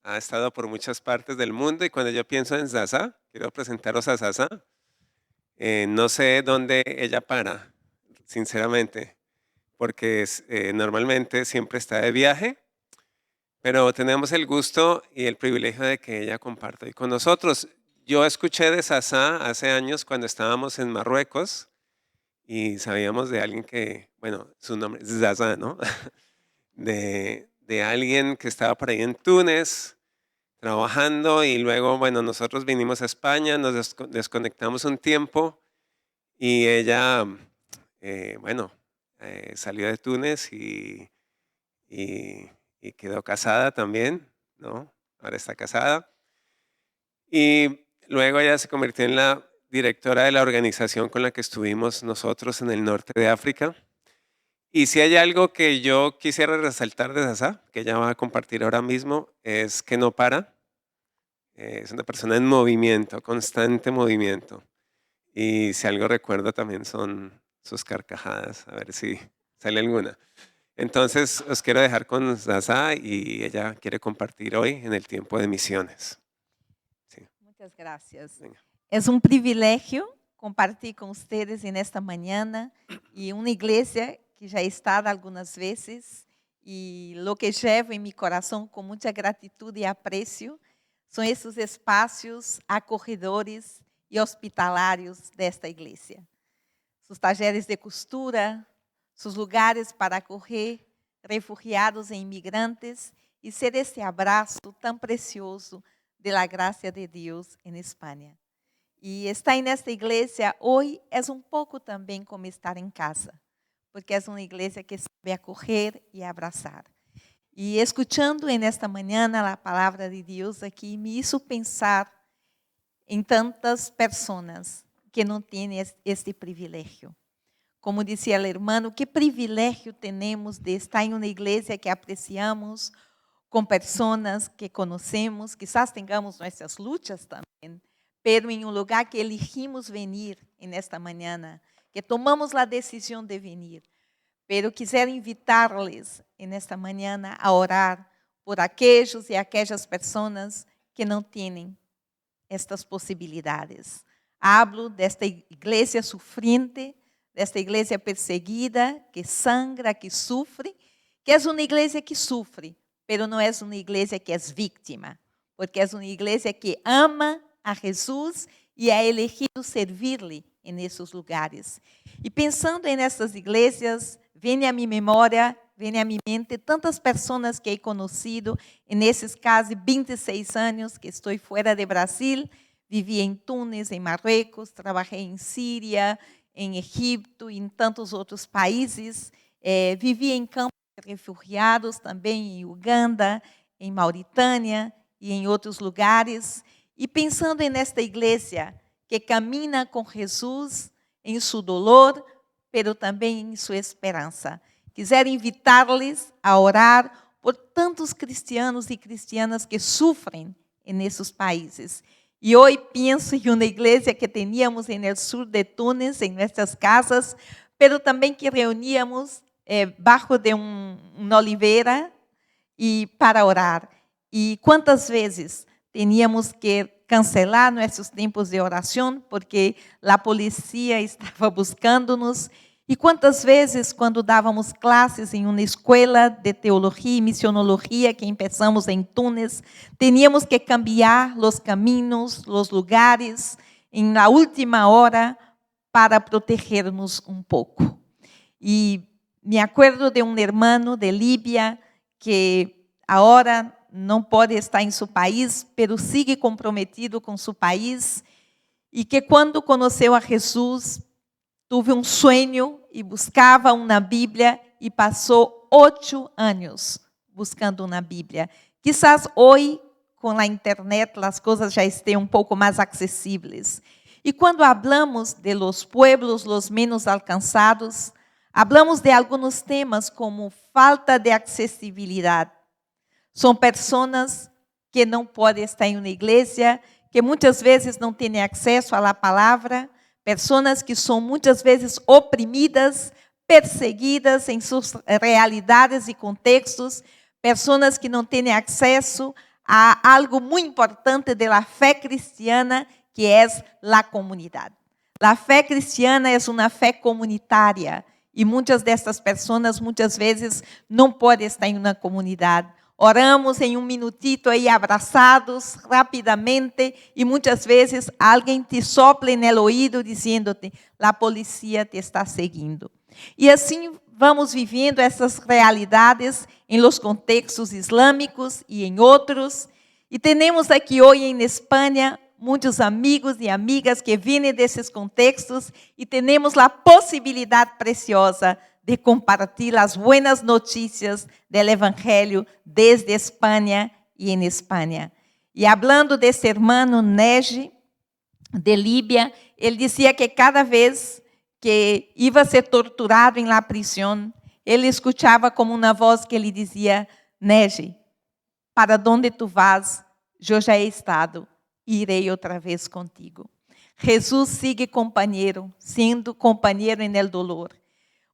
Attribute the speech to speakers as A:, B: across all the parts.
A: ha estado por muchas partes del mundo y cuando yo pienso en Zaza, quiero presentaros a Zaza, no sé dónde ella para, sinceramente, porque normalmente siempre está de viaje, pero tenemos el gusto y el privilegio de que ella comparta hoy con nosotros. Yo escuché de Zaza hace años cuando estábamos en Marruecos y sabíamos de alguien que, bueno, su nombre es Zaza, ¿no? De alguien que estaba por ahí en Túnez trabajando y luego, bueno, nosotros vinimos a España, nos desconectamos un tiempo y ella, bueno, salió de Túnez y, y quedó casada también, ¿no? Ahora está casada. Y luego ella se convirtió en la directora de la organización con la que estuvimos nosotros en el norte de África. Y si hay algo que yo quisiera resaltar de Sasa, que ella va a compartir ahora mismo, es que no para. Es una persona en movimiento, constante movimiento. Y si algo recuerdo también son sus carcajadas, a ver si sale alguna. Entonces, os quiero dejar con Sasa y ella quiere compartir hoy en el tiempo de misiones. Sí.
B: Muchas gracias.
A: Venga.
B: Es un privilegio compartir con ustedes en esta mañana y una iglesia que ya he estado algunas veces y lo que llevo en mi corazón con mucha gratitud y aprecio son esos espacios acogedores y hospitalarios desta iglesia. Sus talleres de costura, sus lugares para acoger refugiados e inmigrantes y ser esse abraço tão precioso de la gracia de Dios en España. Y estar en esta iglesia hoy es un poco también como estar en casa, porque es una iglesia que sabe acoger y abrazar. Y escuchando en esta mañana la palabra de Dios aquí, me hizo pensar en tantas personas que no tienen este privilegio. Como decía el hermano, qué privilegio tenemos de estar en una iglesia que apreciamos, con personas que conocemos, quizás tengamos nuestras luchas también, pero en un lugar que elegimos venir en esta mañana, que tomamos la decisión de venir. Pero quisiera invitarles en esta mañana a orar por aquellos y aquellas personas que no tienen estas posibilidades. Hablo desta iglesia sufriente, desta iglesia perseguida, que sangra, que sufre, que é uma igreja que sofre, pero não é uma igreja que é vítima, porque é uma igreja que ama a Jesus e ha elegido servir-lhe nesses lugares. E pensando nessas igrejas, vem à minha memória, vem à minha mente tantas pessoas que he conhecido nesses quase 26 anos que estou fora de Brasil. Vivi em Túnez, em Marruecos, trabalhei em Síria, em Egipto e em tantos outros países. Vivi em campos de refugiados também em Uganda, em Mauritânia e em outros lugares. E pensando nesta igreja que camina com Jesus em seu dolor, pero também em sua esperança. Quero invitar-lhes a orar por tantos cristianos e cristianas que sofrem nesses países. E hoje penso em uma igreja que teníamos no sul de Túnez, em nossas casas, pero também que reuníamos bajo de uma oliveira e para orar. E quantas vezes teníamos que cancelar nossos tempos de oração porque a polícia estava buscando-nos. E quantas vezes, quando dávamos classes em uma escola de teologia e misionologia que começamos em Túnez, teníamos que cambiar os caminhos, os lugares, em la última hora, para proteger-nos um pouco. E me acuerdo de um hermano de Líbia que agora não pode estar em seu país, pero sigue comprometido com seu país, e que quando conheceu a Jesus, teve um sonho e buscava uma Bíblia e passou 8 anos buscando uma Bíblia. Quizás hoje, com a internet, as coisas já estejam um pouco mais acessíveis. E quando falamos de los pueblos, los menos alcançados, falamos de alguns temas como falta de acessibilidade. São pessoas que não podem estar em uma igreja, que muitas vezes não têm acesso à palavra, pessoas que são muitas vezes oprimidas, perseguidas em suas realidades e contextos, pessoas que não têm acesso a algo muy importante de la fe cristiana, que es la comunidad. La fe cristiana es una fe comunitaria y muchas de estas personas muchas veces no pueden estar en una comunidad. Oramos en un minutito ahí abrazados rápidamente y muchas veces alguien te sopla en el oído diciéndote, la policía te está siguiendo. Y así vamos viviendo essas realidades em los contextos islâmicos e em outros. E temos aqui hoje em Espanha muitos amigos e amigas que vêm desses contextos e temos a possibilidade preciosa de compartilhar as buenas notícias do Evangelho desde Espanha e em Espanha. E hablando desse irmão Neji, de Líbia, ele dizia que cada vez que ia ser torturado em la prisão, ele escutava como uma voz que lhe dizia, Neji, para onde tu vas, eu já he estado, e irei outra vez contigo. Jesus sigue companheiro, sendo companheiro en el dolor.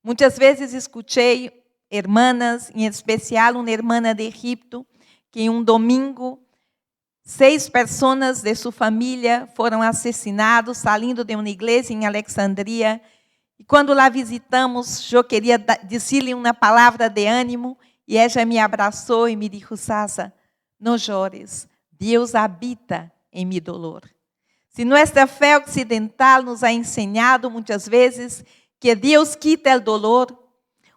B: Muitas vezes escutei hermanas, em especial uma hermana de Egipto, que em um domingo 6 pessoas de sua família foram assassinados saindo de uma igreja em Alexandria. E quando lá visitamos, eu queria dizer-lhe uma palavra de ânimo, e ela me abraçou e me disse, Sasa, não chores, Deus habita em mi dolor. Se nossa fé ocidental nos ha ensinado muitas vezes que Deus quita o dolor,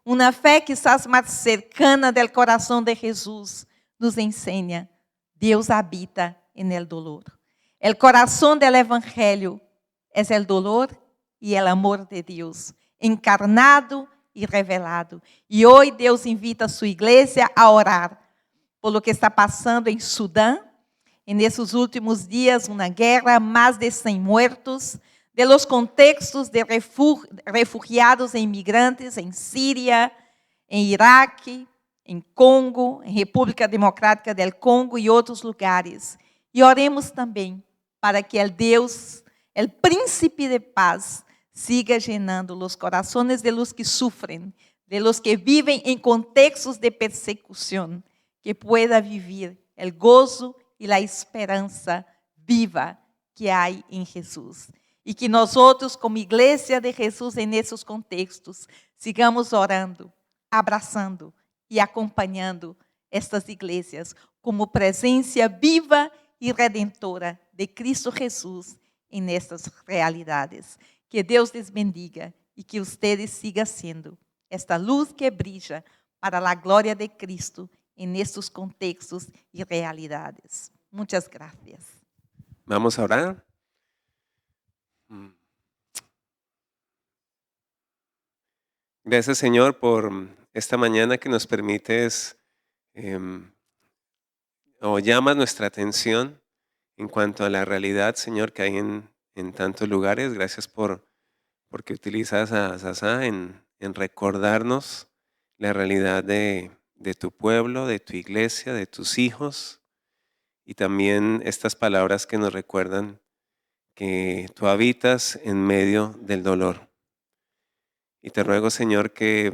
B: uma fé quizás mais cercana do coração de Jesus nos ensina, Deus habita en el dolor. El corazón del Evangelio es el dolor y el amor de Dios, encarnado y revelado. Y hoy Dios invita a su iglesia a orar por lo que está pasando en Sudán. En esos últimos días, una guerra, más de 100 muertos, de los contextos de refugiados e inmigrantes en Siria, en Irak, em Congo, em República Democrática del Congo e outros lugares. E oremos também para que o Deus, o príncipe de paz, siga llenando os corações de los que sufren, de los que vivem em contextos de persecução, que pueda vivir o gozo e a esperança viva que há em Jesus. E que nós outros, como igreja de Jesus, nesses contextos, sigamos orando, abraçando, e acompanhando estas igrejas como presença viva e redentora de Cristo Jesus nestas realidades. Que Deus les bendiga e que ustedes sigam sendo esta luz que brilha para a glória de Cristo nestes contextos e realidades. Muitas gracias.
A: Vamos a orar. Gracias, Señor, por esta mañana que nos permites o llamas nuestra atención en cuanto a la realidad, Señor, que hay en tantos lugares. Gracias porque utilizas a Sasa en recordarnos la realidad de tu pueblo, de tu iglesia, de tus hijos, y también estas palabras que nos recuerdan que tú habitas en medio del dolor. Y te ruego, Señor, que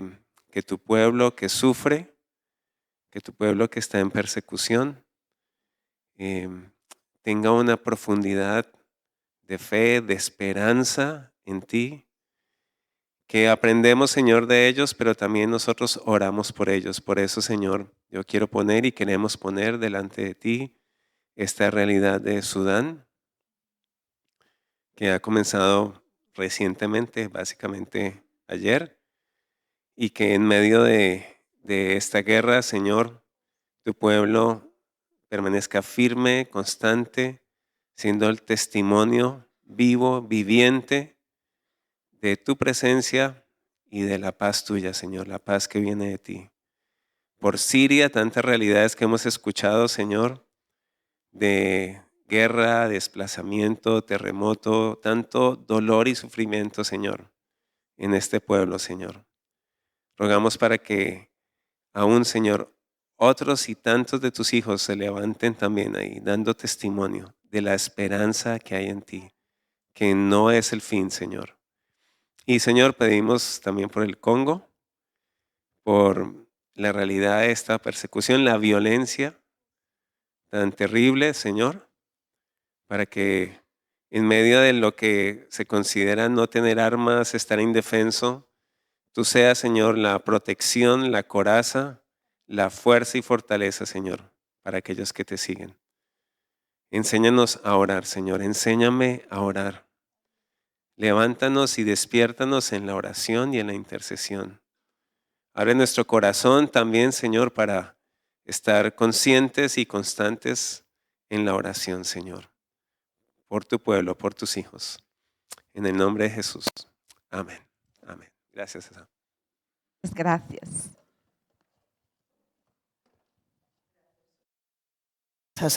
A: tu pueblo que sufre, que tu pueblo que está en persecución, tenga una profundidad de fe, de esperanza en ti, que aprendemos, Señor, de ellos, pero también nosotros oramos por ellos. Por eso, Señor, yo quiero poner y queremos poner delante de ti esta realidad de Sudán, que ha comenzado recientemente, básicamente ayer, y que en medio de esta guerra, Señor, tu pueblo permanezca firme, constante, siendo el testimonio vivo, viviente de tu presencia y de la paz tuya, Señor, la paz que viene de ti. Por Siria, tantas realidades que hemos escuchado, Señor, de guerra, desplazamiento, terremoto, tanto dolor y sufrimiento, Señor, en este pueblo, Señor. Rogamos para que aún, Señor, otros y tantos de tus hijos se levanten también ahí, dando testimonio de la esperanza que hay en ti, que no es el fin, Señor. Y, Señor, pedimos también por el Congo, por la realidad de esta persecución, la violencia, tan terrible, Señor, para que en medio de lo que se considera no tener armas, estar indefenso, tú seas, Señor, la protección, la coraza, la fuerza y fortaleza, Señor, para aquellos que te siguen. Enséñanos a orar, Señor, enséñame a orar. Levántanos y despiértanos en la oración y en la intercesión. Abre nuestro corazón también, Señor, para estar conscientes y constantes en la oración, Señor, por tu pueblo, por tus hijos. En el nombre de Jesús. Amén. Amén. Gracias, César.
B: Gracias.
C: Esa